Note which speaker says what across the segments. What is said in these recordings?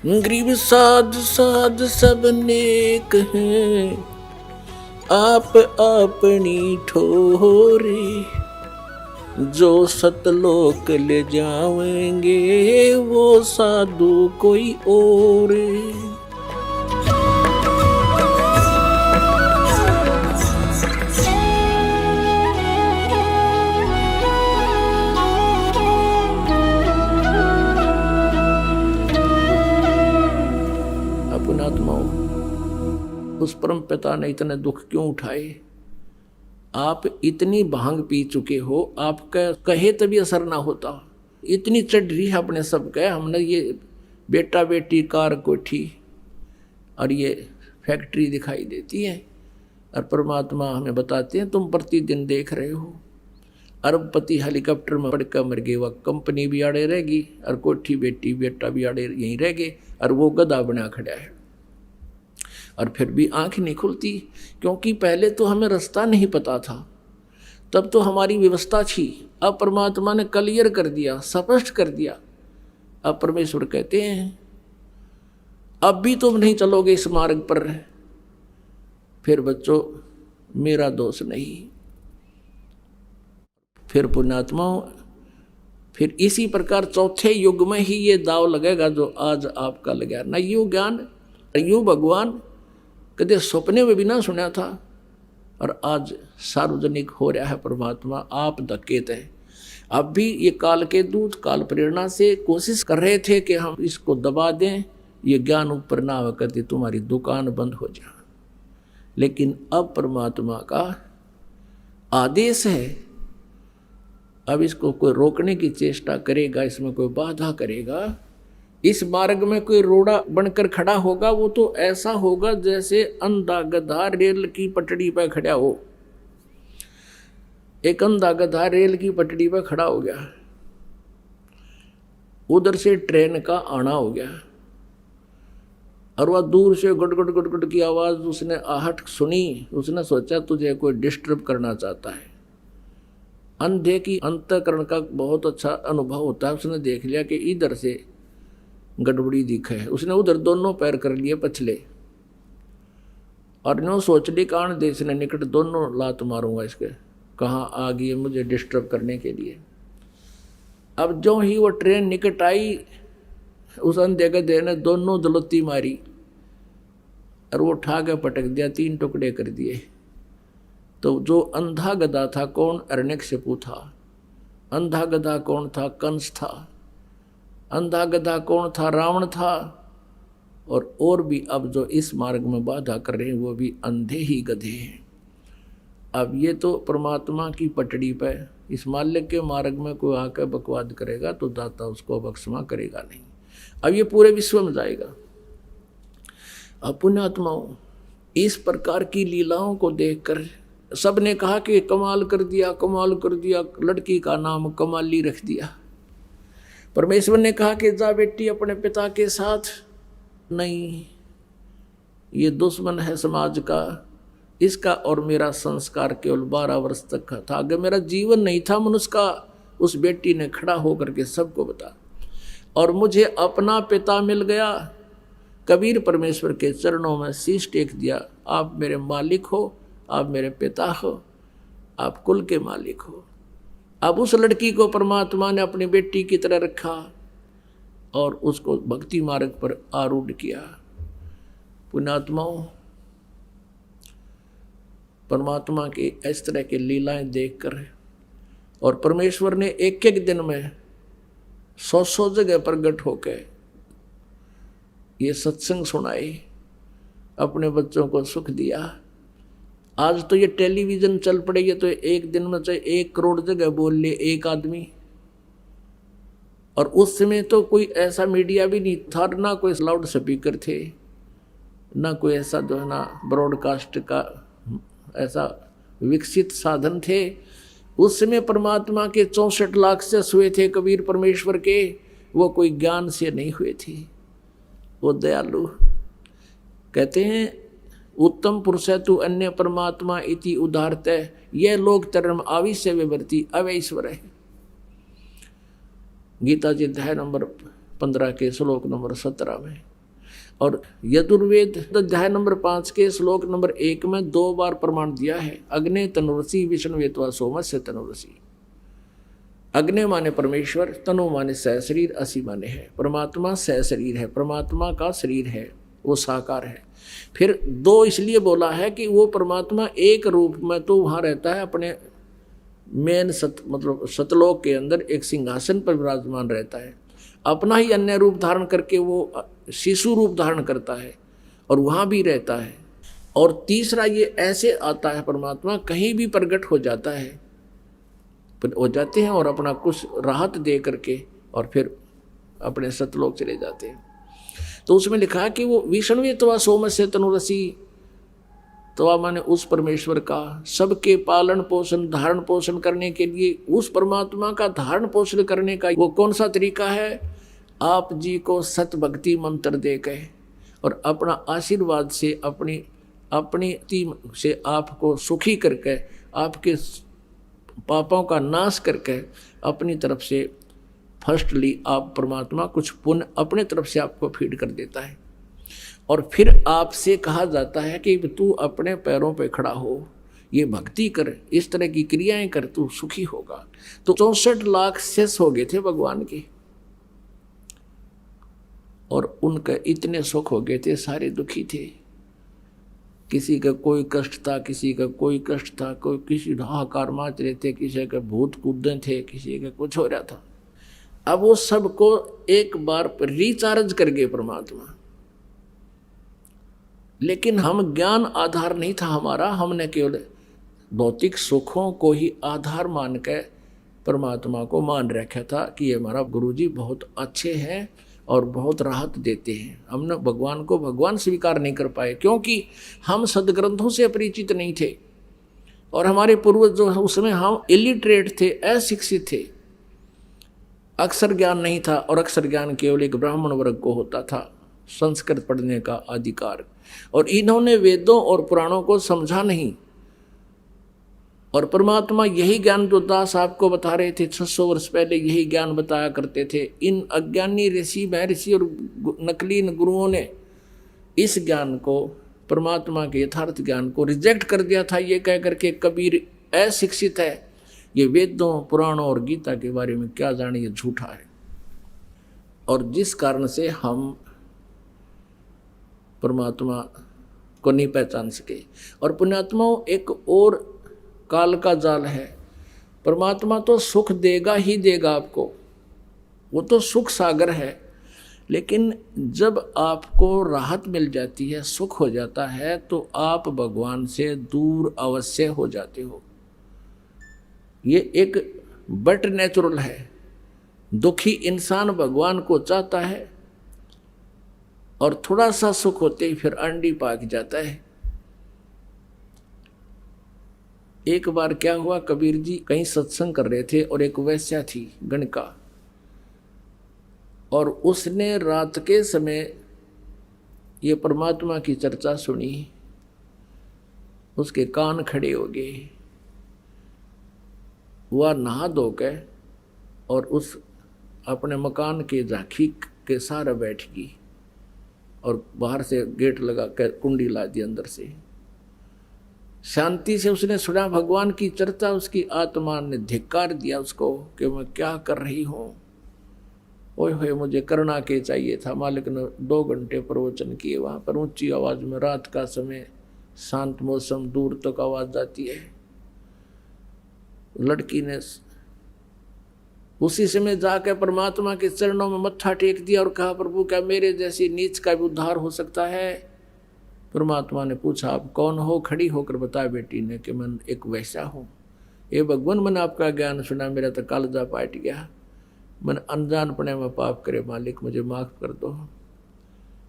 Speaker 1: गरीब साध साध सब नेक हैं, आप अपनी ठोरी। जो सतलोक ले जाएंगे वो साधु कोई और। पुण्यात्माओं, उस परम पिता ने इतने दुख क्यों उठाए? आप इतनी भांग पी चुके हो, आपका कहे तभी असर ना होता। इतनी चढ़ रही है अपने सब कहे, हमने ये बेटा बेटी कार कोठी और ये फैक्ट्री दिखाई देती है, और परमात्मा हमें बताते हैं तुम प्रतिदिन देख रहे हो अरबपति हेलीकॉप्टर में पड़कर मर गए, वह कंपनी भी आड़े रहेगी और कोठी बेटी बेटा भी आड़े यहीं रह गए, और वो गधा बना खड़ा है। और फिर भी आंख नहीं खुलती, क्योंकि पहले तो हमें रास्ता नहीं पता था, तब तो हमारी व्यवस्था थी। अब परमात्मा ने क्लियर कर दिया, स्पष्ट कर दिया। अब परमेश्वर कहते हैं अब भी तुम नहीं चलोगे इस मार्ग पर, फिर बच्चों मेरा दोष नहीं। फिर पुण्यात्माओं, फिर इसी प्रकार चौथे युग में ही ये दाव लगेगा जो आज आपका लगा। न यूं ज्ञान यूं भगवान कदे सपने में भी ना सुना था, और आज सार्वजनिक हो रहा है। परमात्मा आप धकेत है। अब भी ये काल के दूत काल प्रेरणा से कोशिश कर रहे थे कि हम इसको दबा दें, ये ज्ञान ऊपर ना हो करती तुम्हारी दुकान बंद हो जाए। लेकिन अब परमात्मा का आदेश है, अब इसको कोई रोकने की चेष्टा करेगा, इसमें कोई बाधा करेगा, इस मार्ग में कोई रोड़ा बनकर खड़ा होगा, वो तो ऐसा होगा जैसे अंधा गधा रेल की पटड़ी पर खड़ा हो। एक अंधा गधा रेल की पटड़ी पर खड़ा हो गया, उधर से ट्रेन का आना हो गया, और वह दूर से गुड़गुड़ गुड़गुड़ की आवाज उसने आहट सुनी। उसने सोचा तुझे कोई डिस्टर्ब करना चाहता है। अंधे की अंतःकरण का बहुत अच्छा अनुभव होता है। उसने देख लिया कि इधर से गड़बड़ी दिखे है, उसने उधर दोनों पैर कर लिए पछले, और नो सोच ली कान देश ने निकट दोनों लात मारूंगा इसके, कहाँ आ गई मुझे डिस्टर्ब करने के लिए। अब जो ही वो ट्रेन निकट आई, उस अंधे गधे ने दोनों दलत्ती मारी और वो उठा के पटक दिया, 3 टुकड़े कर दिए। तो जो अंधा गधा था कौन? हिरण्यकशिपु था। अंधा गधा कौन था? कंस था। अंधा गधा कौन था? रावण था। और भी अब जो इस मार्ग में बाधा कर रहे हैं वो भी अंधे ही गधे हैं। अब ये तो परमात्मा की पटड़ी पर इस माल्य के मार्ग में कोई आकर बकवाद करेगा तो दाता उसको बख्शमा करेगा नहीं। अब ये पूरे विश्व में जाएगा। अब पुण्यात्माओं, इस प्रकार की लीलाओं को देखकर सब ने कहा कि कमाल कर दिया, कमाल कर दिया, लड़की का नाम कमाली रख दिया। परमेश्वर ने कहा कि जा बेटी अपने पिता के साथ। नहीं, ये दुश्मन है समाज का, इसका और मेरा संस्कार केवल 12 वर्ष तक का था। अगर मेरा जीवन नहीं था मनुष्य का, उस बेटी ने खड़ा होकर के सबको बता, और मुझे अपना पिता मिल गया। कबीर परमेश्वर के चरणों में शीश टेक दिया, आप मेरे मालिक हो, आप मेरे पिता हो, आप कुल के मालिक हो। अब उस लड़की को परमात्मा ने अपनी बेटी की तरह रखा और उसको भक्ति मार्ग पर आरूढ़ किया। पुण्यात्माओं, परमात्मा की इस तरह की लीलाएं देखकर, और परमेश्वर ने एक एक दिन में 100 जगह प्रकट होकर ये सत्संग सुनाए, अपने बच्चों को सुख दिया। आज तो ये टेलीविजन चल पड़ेगी तो एक दिन में चाहे 1 करोड़ जगह बोल ले एक आदमी, और उस समय तो कोई ऐसा मीडिया भी नहीं था, ना कोई लाउड स्पीकर थे, ना कोई ऐसा जो है ना ब्रॉडकास्ट का ऐसा विकसित साधन थे। उस समय परमात्मा के 64 लाख से हुए थे कबीर परमेश्वर के, वो कोई ज्ञान से नहीं हुए थे, वो दयालु। कहते हैं उत्तम पुरुष तु अन्य परमात्मा इति उदारतः, यह लोग धर्म आविश्य विवर्ती अवैश्वर है। गीता जी अध्याय नंबर 15 के श्लोक नंबर 17 में, और यजुर्वेद अध्याय नंबर 5 के श्लोक नंबर 1 में 2 बार प्रमाण दिया है। अग्ने तनुरसी विष्णुवेत्वा सोमस्य तनुरसी। अग्नि माने परमेश्वर, तनु माने सह शरीर, असी माने है परमात्मा। सह शरीर है, परमात्मा का शरीर है, वो साकार है। फिर 2 इसलिए बोला है कि वो परमात्मा एक रूप में तो वहाँ रहता है, अपने मेन मतलब सतलोक के अंदर एक सिंहासन पर विराजमान रहता है। अपना ही अन्य रूप धारण करके वो शिशु रूप धारण करता है और वहाँ भी रहता है। और तीसरा ये ऐसे आता है परमात्मा, कहीं भी प्रकट हो जाता है, हो जाते हैं और अपना कुछ राहत दे करके और फिर अपने सतलोक चले जाते हैं। तो उसमें लिखा है कि वो विष्णुवेत्वा सोमस्य तनुरसी। तवा माने उस परमेश्वर का सबके पालन पोषण धारण पोषण करने के लिए, उस परमात्मा का धारण पोषण करने का वो कौन सा तरीका है? आप जी को सत भक्ति मंत्र दे के और अपना आशीर्वाद से अपनी से आपको सुखी करके, आपके पापों का नाश करके अपनी तरफ से फर्स्टली आप परमात्मा कुछ पुण्य अपने तरफ से आपको फीड कर देता है। और फिर आपसे कहा जाता है कि तू अपने पैरों पे खड़ा हो, ये भक्ति कर, इस तरह की क्रियाएं कर, तू सुखी होगा। तो 64 लाख शेष हो गए थे भगवान के, और उनके इतने सुख हो गए थे, सारे दुखी थे। किसी का कोई कष्ट था, किसी का कोई कष्ट था, कोई किसी हाहाकार माच रहे थे, किसी का भूत कूदे थे, किसी का कुछ हो रहा था। अब वो सबको एक बार रिचार्ज कर गए परमात्मा। लेकिन हम ज्ञान आधार नहीं था हमारा, हमने केवल भौतिक सुखों को ही आधार मान के परमात्मा को मान रखा था कि ये हमारा गुरुजी बहुत अच्छे हैं और बहुत राहत देते हैं। हमने भगवान को भगवान स्वीकार नहीं कर पाए, क्योंकि हम सदग्रंथों से अपरिचित नहीं थे और हमारे पूर्वज जो उसमें हम इलिटरेट थे, अशिक्षित थे, अक्षर ज्ञान नहीं था। और अक्षर ज्ञान केवल एक ब्राह्मण वर्ग को होता था, संस्कृत पढ़ने का अधिकार। और इन्होंने वेदों और पुराणों को समझा नहीं। और परमात्मा यही ज्ञान जो दास आपको बता रहे थे 600 वर्ष पहले, यही ज्ञान बताया करते थे। इन अज्ञानी ऋषि महर्षि और नकली गुरुओं ने इस ज्ञान को, परमात्मा के यथार्थ ज्ञान को रिजेक्ट कर दिया था, ये कह करके कबीर अशिक्षित है, ये वेदों पुराणों और गीता के बारे में क्या जाने, ये झूठा है। और जिस कारण से हम परमात्मा को नहीं पहचान सके। और पुण्यात्माओं, एक और काल का जाल है। परमात्मा तो सुख देगा ही देगा आपको, वो तो सुख सागर है। लेकिन जब आपको राहत मिल जाती है, सुख हो जाता है, तो आप भगवान से दूर अवश्य हो जाते हो। ये एक बट नेचुरल है। दुखी इंसान भगवान को चाहता है और थोड़ा सा सुख होते ही फिर अंडी पाक जाता है। एक बार क्या हुआ, कबीर जी कहीं सत्संग कर रहे थे और एक वैश्या थी गणका, और उसने रात के समय ये परमात्मा की चर्चा सुनी। उसके कान खड़े हो गए। वह नहा धो के और उस अपने मकान के झांकी के सारा बैठ गई और बाहर से गेट लगा कर कुंडी ला दी अंदर से। शांति से उसने सुना भगवान की चर्चा। उसकी आत्मा ने धिक्कार दिया उसको कि मैं क्या कर रही हूँ, ओए होए मुझे करना के चाहिए था। मालिक ने 2 घंटे प्रवचन किए वहाँ पर ऊंची आवाज़ में। रात का समय, शांत मौसम, दूर तक आवाज़ जाती है। लड़की ने उसी समय जाकर परमात्मा के चरणों में मत्था टेक दिया और कहा, प्रभु क्या मेरे जैसी नीच का भी उद्धार हो सकता है? परमात्मा ने पूछा, आप कौन हो? खड़ी होकर बताया बेटी ने कि मैं एक वैसा हूँ। ये भगवान, मैंने आपका ज्ञान सुना, मेरा तो कालजा पाट गया, मैंने अनजानपने में पाप करे, मालिक मुझे माफ़ कर दो।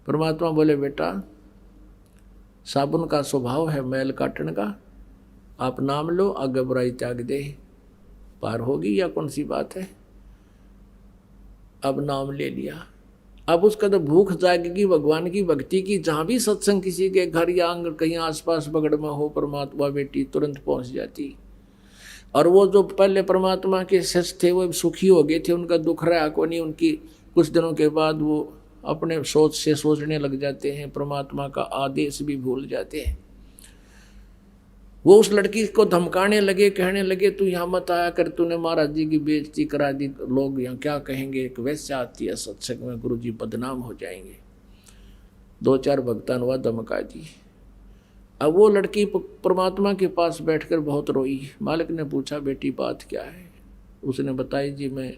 Speaker 1: परमात्मा बोले, बेटा साबुन का स्वभाव है मैल काटने का, आप नाम लो, आगे बुराई त्याग दे, पार होगी या कौन सी बात है। अब नाम ले लिया। अब उसका तो भूख जागेगी भगवान की भक्ति की। जहाँ भी सत्संग किसी के घर या आंगन कहीं आसपास बगड़ में हो, परमात्मा बेटी तुरंत पहुँच जाती। और वो जो पहले परमात्मा के शिष्य थे वो सुखी हो गए थे, उनका दुख रहा को नहीं, उनकी कुछ दिनों के बाद वो अपने सोच से सोचने लग जाते हैं, परमात्मा का आदेश भी भूल जाते हैं। वो उस लड़की को धमकाने लगे, कहने लगे तू यहाँ मत आया कर, तूने महाराज जी की बेइज्जती करा दी, लोग यहाँ क्या कहेंगे, एक वैसे आती है सत्संग में, गुरु जी बदनाम हो जाएंगे। 2-4 भक्तान हुआ धमका दी। अब वो लड़की परमात्मा के पास बैठकर बहुत रोई। मालिक ने पूछा बेटी बात क्या है? उसने बताई जी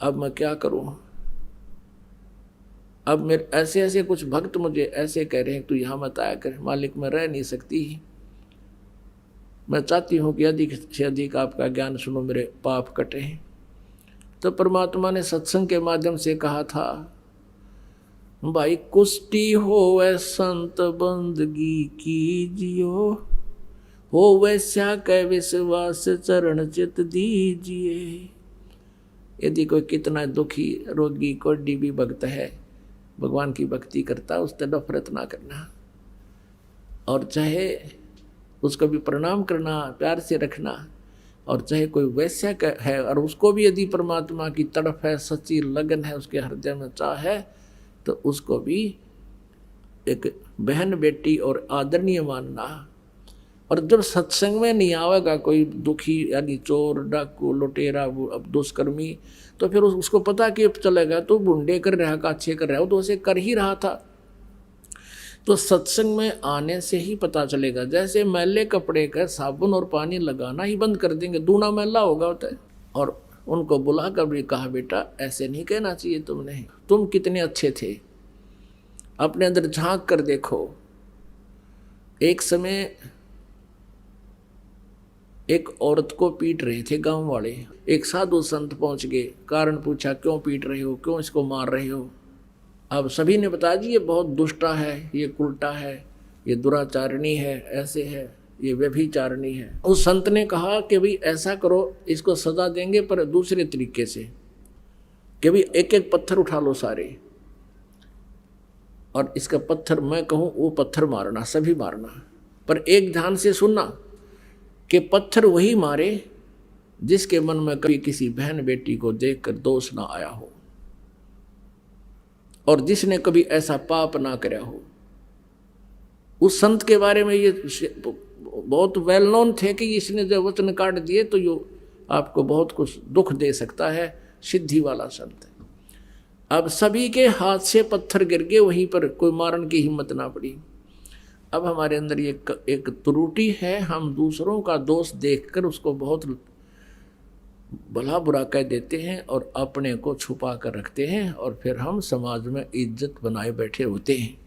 Speaker 1: अब मैं क्या करूं, अब मेरे ऐसे ऐसे कुछ भक्त मुझे ऐसे कह रहे हैं तू यहाँ मत आया कर, मालिक मैं रह नहीं सकती, मैं चाहती हूँ कि अधिक से अधिक आपका ज्ञान सुनो, मेरे पाप कटे। तो परमात्मा ने सत्संग के माध्यम से कहा था, भाई कुष्टी होवे संत बंदगी कीजियो, हो वैसा कै विश्वास चरण चित दीजिए। यदि कोई कितना दुखी रोगी कोई भी भक्त है, भगवान की भक्ति करता, उस पर नफरत ना करना, और चाहे उसको भी प्रणाम करना, प्यार से रखना। और चाहे कोई वैश्य है और उसको भी यदि परमात्मा की तड़फ है, सच्ची लगन है, उसके हृदय में चाह है, तो उसको भी एक बहन बेटी और आदरणीय मानना। और जब सत्संग में नहीं आवेगा कोई दुखी, यानी चोर डाकू लुटेरा अब दुष्कर्मी, तो फिर उसको पता कि चलेगा तो बुंडे कर रहा का अच्छे कर रहा हो, तो उसे कर ही रहा था। तो सत्संग में आने से ही पता चलेगा। जैसे मैले कपड़े का साबुन और पानी लगाना ही बंद कर देंगे, दूना मैला होगा होता है। और उनको बुला कर भी कहा बेटा ऐसे नहीं कहना चाहिए तुमने, तुम कितने अच्छे थे, अपने अंदर झांक कर देखो। एक समय एक औरत को पीट रहे थे गांव वाले, एक साधु संत पहुंच गए, कारण पूछा क्यों पीट रहे हो, क्यों इसको मार रहे हो? अब सभी ने बताया जी ये बहुत दुष्टा है, ये कुलटा है, ये दुराचारणी है, ऐसे है, ये व्यभिचारणी है। उस संत ने कहा कि भाई ऐसा करो, इसको सजा देंगे पर दूसरे तरीके से, कि भाई एक एक पत्थर उठा लो सारे, और इसका पत्थर मैं कहूँ वो पत्थर मारना, सभी मारना, पर एक ध्यान से सुनना कि पत्थर वही मारे जिसके मन में कभी किसी बहन बेटी को देखकर दोष ना आया हो, और जिसने कभी ऐसा पाप ना कराया हो। उस संत के बारे में ये बहुत वेल नोन थे कि इसने जब वचन काट दिए तो ये आपको बहुत कुछ दुख दे सकता है, सिद्धि वाला संत है। अब सभी के हाथ से पत्थर गिर गए, वहीं पर कोई मारने की हिम्मत ना पड़ी। अब हमारे अंदर ये एक त्रुटि है, हम दूसरों का दोष देखकर उसको बहुत भला बुरा कह देते हैं और अपने को छुपा कर रखते हैं, और फिर हम समाज में इज्जत बनाए बैठे होते हैं।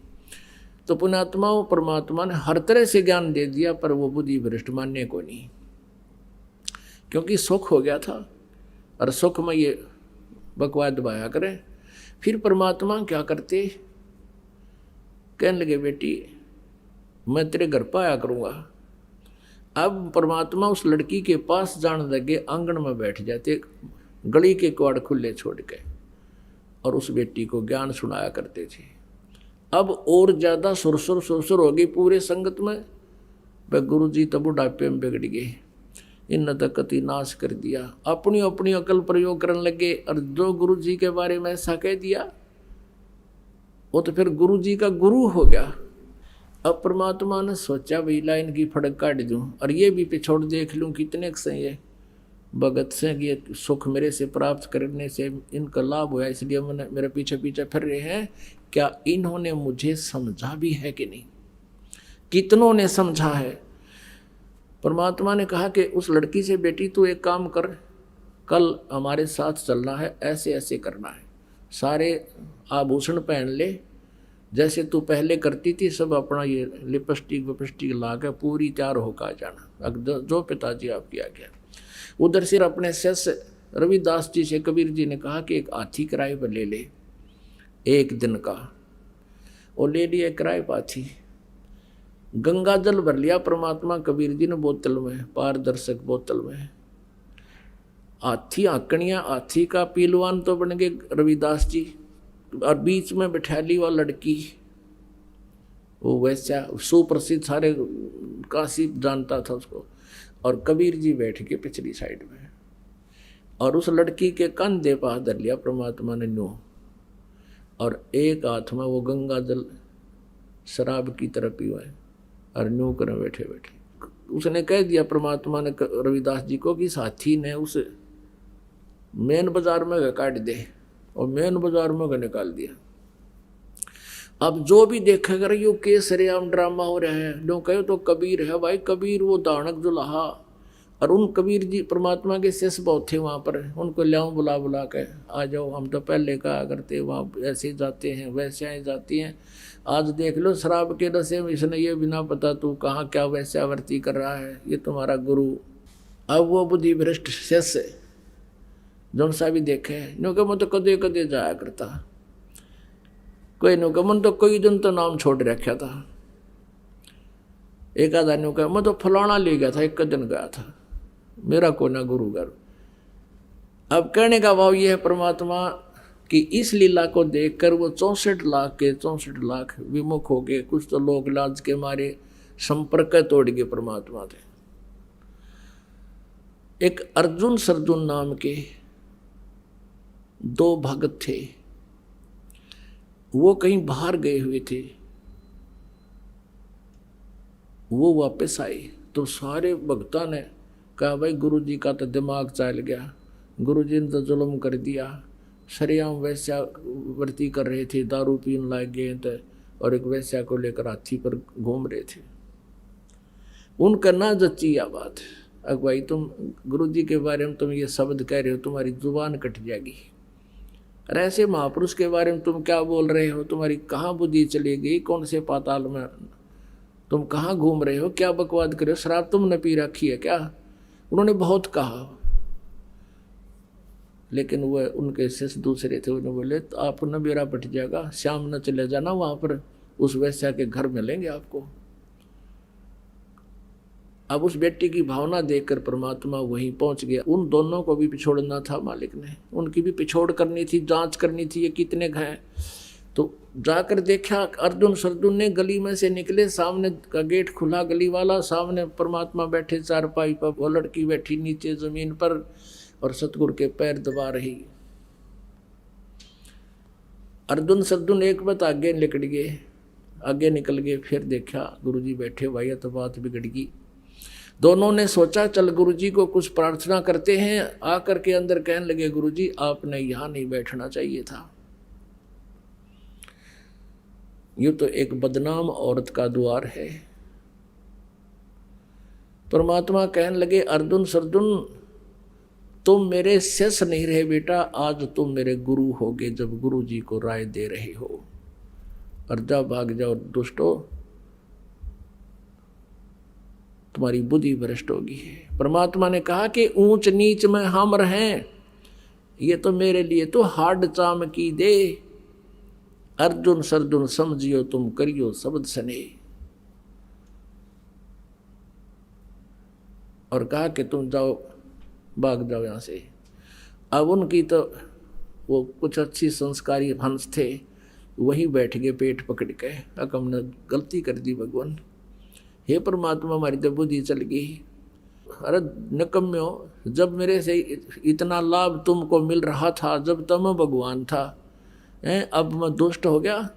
Speaker 1: तो पुण्यात्माओं, परमात्मा ने हर तरह से ज्ञान दे दिया, पर वो बुद्धि भ्रष्ट मानने को नहीं, क्योंकि सुख हो गया था, और सुख में ये बकवाद दबाया करें। फिर परमात्मा क्या करते, कहने लगे बेटी मैं तेरे घर पर आया करूँगा। अब परमात्मा उस लड़की के पास जाने लगे, आंगन में बैठ जाते, गली के कवाड़ खुले छोड़ के, और उस बेटी को ज्ञान सुनाया करते थे। अब और ज़्यादा सुरसुर हो गई पूरे संगत में। वह गुरु जी तो बुढ़ापे में बिगड़ गए, इन तकती नाश कर दिया, अपनी अपनी अकल प्रयोग करने लगे, और जो गुरु जी के बारे में ऐसा कह दिया वो तो फिर गुरु जी का गुरु हो गया। अब परमात्मा ने सोचा भाई लाइन की फड़क काट दूं, और ये भी पिछोड़ देख लूं कितने से ये भगत से ये सुख मेरे से प्राप्त करने से इनका लाभ हुआ, इसलिए मैंने मेरे पीछे पीछे फिर रहे हैं। क्या इन्होंने मुझे समझा भी है कि नहीं? कितनों ने समझा है? परमात्मा ने कहा कि उस लड़की से बेटी तू एक काम कर, कल हमारे साथ चलना है, ऐसे ऐसे करना है, सारे आभूषण पहन ले जैसे तू पहले करती थी, सब अपना ये लिपस्टिक विपस्टिक ला के पूरी तैयार होकर आ जाना, जो पिताजी आपकी आज्ञा। उधर से अपने शिष्य रविदास जी से कबीर जी ने कहा कि एक हाथी किराए पर ले ले, एक दिन का, और ले लिया किराए पर हाथी। गंगा जल भर लिया परमात्मा कबीर जी ने बोतल में, पारदर्शक बोतल में। हाथी आकड़ियाँ, हाथी का पीलवान तो बन गए रविदास जी, और बीच में बैठा ली वह लड़की, वो वैसा सुप्रसिद्ध, सारे काशी जानता था उसको, और कबीर जी बैठ के पिछली साइड में। और उस लड़की के कंधे पर हाथ धर लिया परमात्मा ने न्यू, और एक हाथ में वो गंगा जल शराब की तरह पीवा है और न्यू कर बैठे बैठे उसने कह दिया परमात्मा ने रविदास जी को कि साथी ने उस मेन बाजार में काट दे, और मेन बाजार में निकाल दिया। अब जो भी देखेगा यो केसरियाम ड्रामा हो रहा है, जो कहो तो कबीर है भाई, कबीर वो दानक जुलाहा, और उन कबीर जी परमात्मा के शिष्य बहुत थे वहाँ पर, उनको लाओ बुला बुला के आ जाओ, हम तो पहले कहा करते वहाँ ऐसे जाते हैं वैसे जाती हैं, आज देख लो शराब के नशे में इसने ये बिना पता तू कहाँ क्या वैश्यावर्ती कर रहा है, ये तुम्हारा गुरु। अब वो बुद्धि भ्रष्ट शिष्य जौन सा भी देखे नो के मैं तो कदे कदे जाया करता, कोई नो के मन तो कोई दिन तो नाम छोड़ रखा था, एक आधा नो का मैं तो फलाना ले गया था, एक दिन गया था, मेरा को ना गुरु घर। अब कहने का भाव ये है परमात्मा कि इस लीला को देखकर वो 64 लाख विमुख हो गए, कुछ तो लोग लाज के मारे संपर्क तोड़ गए परमात्मा थे। एक अर्जुन सरजुन नाम के 2 भगत थे, वो कहीं बाहर गए हुए थे, वो वापस आए तो सारे भक्तों ने कहा भाई गुरु जी का तो दिमाग चल गया, गुरु जी ने तो जुल्म कर दिया, सरेआम वैश्यावर्ती कर रहे थे, दारू पीने लग गए थे और एक वैश्या को लेकर हाथी पर घूम रहे थे। उनका ना जच्ची या बात, अब भाई तुम गुरु जी के बारे में तुम ये शब्द कह रहे हो, तुम्हारी जुबान कट जाएगी, और ऐसे महापुरुष के बारे में तुम क्या बोल रहे हो, तुम्हारी कहाँ बुद्धि चली गई, कौन से पाताल में तुम कहाँ घूम रहे हो, क्या बकवाद करे हो, शराब तुमने पी रखी है क्या। उन्होंने बहुत कहा, लेकिन वह उनके शिष्य दूसरे थे, उन्होंने बोले तो आपको न बेरा पट जाएगा, शाम न चले जाना वहाँ पर, उस वैश्या के घर मिलेंगे आपको। अब उस बेटी की भावना देखकर परमात्मा वहीं पहुंच गया। उन दोनों को भी पिछोड़ना था मालिक ने, उनकी भी पिछोड़ करनी थी, जांच करनी थी ये कितने हैं। तो जाकर देखा अर्जुन सरजुन ने गली में से निकले, सामने का गेट खुला गली वाला, सामने परमात्मा बैठे चारपाई पर, वो लड़की बैठी नीचे जमीन पर और सतगुरु के पैर दबा रही। अर्जुन सरजुन एक बात आगे निकल गए, आगे निकल गए, फिर देखा गुरुजी बैठे, भाई तो बात बिगड़ गई। दोनों ने सोचा चल गुरुजी को कुछ प्रार्थना करते हैं, आकर के अंदर कहने लगे गुरुजी आपने यहाँ नहीं बैठना चाहिए था, यूं तो एक बदनाम औरत का द्वार है। परमात्मा कहने लगे अर्जुन सरजुन तुम मेरे शिष्य नहीं रहे बेटा, आज तुम मेरे गुरु होगे जब गुरु जी को राय दे रहे हो, और जा भाग जाओ दुष्टो, तुम्हारी बुद्धि भ्रष्ट होगी। परमात्मा ने कहा कि ऊंच नीच में हम रहें, ये तो मेरे लिए तो हार्ड चाम की दे, अर्जुन सरजुन समझियो तुम करियो शब्द सने, और कहा कि तुम जाओ भाग जाओ यहाँ से। अब उनकी तो वो कुछ अच्छी संस्कारी हंस थे, वही बैठ गए पेट पकड़ के, अब हमने गलती कर दी भगवान, हे परमात्मा हमारी तो बुद्धि चल गई। अरे निकम्म्यो, जब मेरे से इतना लाभ तुमको मिल रहा था, जब तुम भगवान था, अब मैं दुष्ट हो गया,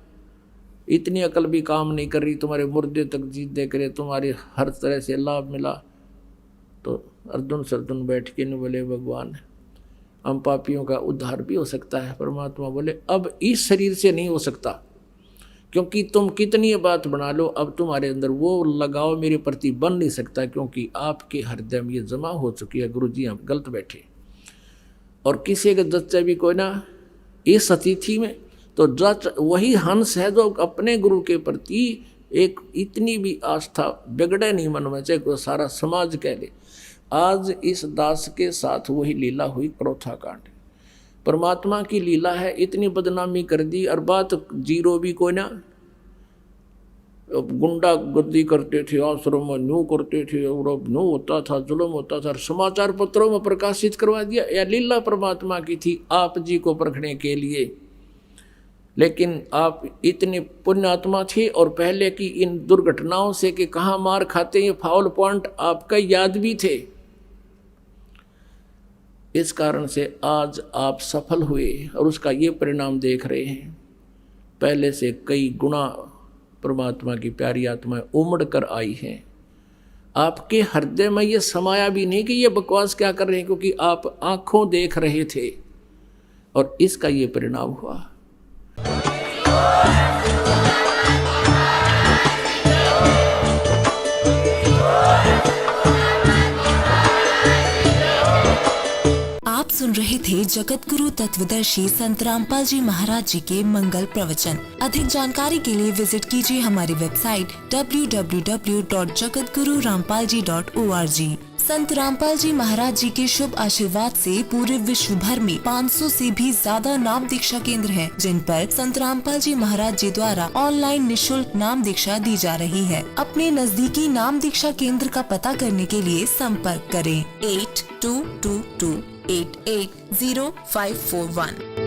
Speaker 1: इतनी अकल भी काम नहीं कर रही, तुम्हारे मुर्दे तक जीत दे करे, तुम्हारे हर तरह से लाभ मिला। तो अर्जुन सरजुन बैठ के नहीं बोले भगवान हम पापियों का उद्धार भी हो सकता है। परमात्मा बोले अब इस शरीर से नहीं हो सकता, क्योंकि तुम कितनी बात बना लो, अब तुम्हारे अंदर वो लगाव मेरे प्रति बन नहीं सकता, क्योंकि आपके हृदय में ये जमा हो चुकी है। गुरु जी हम गलत बैठे, और किसी का जच्चा भी कोई ना इस अतिथि में, तो जच वही हंस है जो अपने गुरु के प्रति एक इतनी भी आस्था बिगड़े नहीं मन में, चाहे कोई सारा समाज कह ले। आज इस दास के साथ वही लीला हुई, क्रोथा कांड। परमात्मा की लीला है, इतनी बदनामी कर दी, और बात जीरो भी कोई ना, गुंडा गर्दी करते थे, आश्रम में न्यू करते थे, और अब न्यू होता था, जुल्म होता था, समाचार पत्रों में प्रकाशित करवा दिया। यह लीला परमात्मा की थी आप जी को परखने के लिए। लेकिन आप इतने पुण्यात्मा थे, और पहले की इन दुर्घटनाओं से कि कहाँ मार खाते, ये फाउल पॉइंट आपका याद भी थे। इस कारण से आज आप सफल हुए और उसका ये परिणाम देख रहे हैं। पहले से कई गुना परमात्मा की प्यारी आत्माएं उमड़ कर आई हैं। आपके हृदय में ये समाया भी नहीं कि ये बकवास क्या कर रहे हैं, क्योंकि आप आंखों देख रहे थे और इसका ये परिणाम हुआ।
Speaker 2: आप सुन रहे थे जगत गुरु तत्वदर्शी संत रामपाल जी महाराज जी के मंगल प्रवचन। अधिक जानकारी के लिए विजिट कीजिए हमारी वेबसाइट www.jagatgururampalji.org। संत रामपाल जी महाराज जी के शुभ आशीर्वाद से पूरे विश्व भर में 500 से भी ज्यादा नाम दीक्षा केंद्र हैं, जिन पर संत रामपाल जी महाराज जी द्वारा ऑनलाइन निशुल्क नाम दीक्षा दी जा रही है। अपने नजदीकी नाम दीक्षा केंद्र का पता करने के लिए संपर्क करें 8222880541।